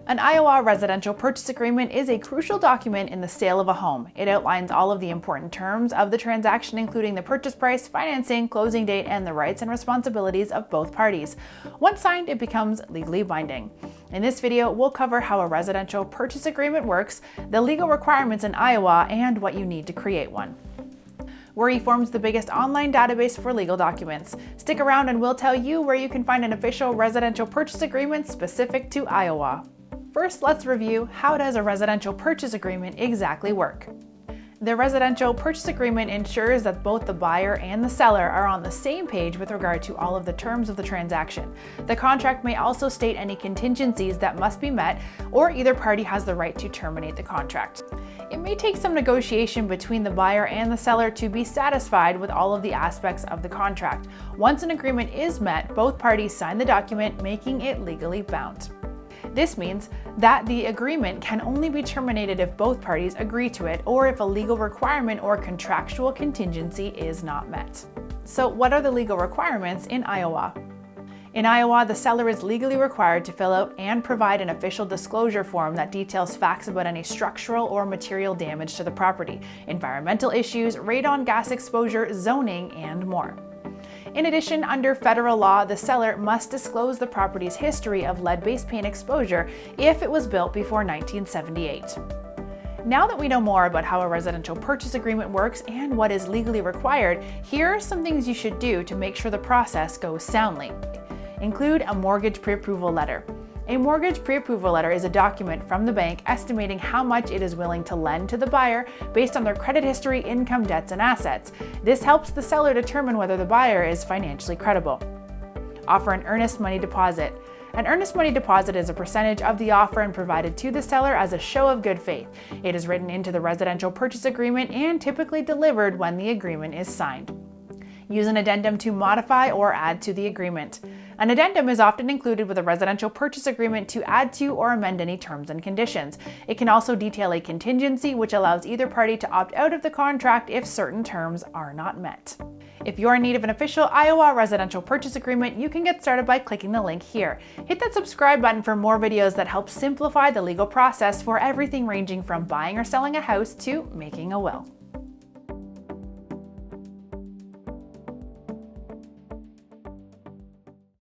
An Iowa residential purchase agreement is a crucial document in the sale of a home. It outlines all of the important terms of the transaction, including the purchase price, financing, closing date, and the rights and responsibilities of both parties. Once signed, it becomes legally binding. In this video, we'll cover how a residential purchase agreement works, the legal requirements in Iowa, and what you need to create one. We're eForms, the biggest online database for legal documents. Stick around and we'll tell you where you can find an official residential purchase agreement specific to Iowa. First, let's review how does a residential purchase agreement exactly work. The residential purchase agreement ensures that both the buyer and the seller are on the same page with regard to all of the terms of the transaction. The contract may also state any contingencies that must be met, or either party has the right to terminate the contract. It may take some negotiation between the buyer and the seller to be satisfied with all of the aspects of the contract. Once an agreement is met, both parties sign the document, making it legally bound. This means that the agreement can only be terminated if both parties agree to it or if a legal requirement or contractual contingency is not met. So what are the legal requirements in Iowa? In Iowa, the seller is legally required to fill out and provide an official disclosure form that details facts about any structural or material damage to the property, environmental issues, radon gas exposure, zoning, and more. In addition, under federal law, the seller must disclose the property's history of lead-based paint exposure if it was built before 1978. Now that we know more about how a residential purchase agreement works and what is legally required, here are some things you should do to make sure the process goes soundly. Include a mortgage pre-approval letter. A mortgage pre-approval letter is a document from the bank estimating how much it is willing to lend to the buyer based on their credit history, income, debts, and assets. This helps the seller determine whether the buyer is financially credible. Offer an earnest money deposit. An earnest money deposit is a percentage of the offer and provided to the seller as a show of good faith. It is written into the residential purchase agreement and typically delivered when the agreement is signed. Use an addendum to modify or add to the agreement. An addendum is often included with a residential purchase agreement to add to or amend any terms and conditions. It can also detail a contingency which allows either party to opt out of the contract if certain terms are not met. If you're in need of an official Iowa residential purchase agreement, you can get started by clicking the link here. Hit that subscribe button for more videos that help simplify the legal process for everything ranging from buying or selling a house to making a will.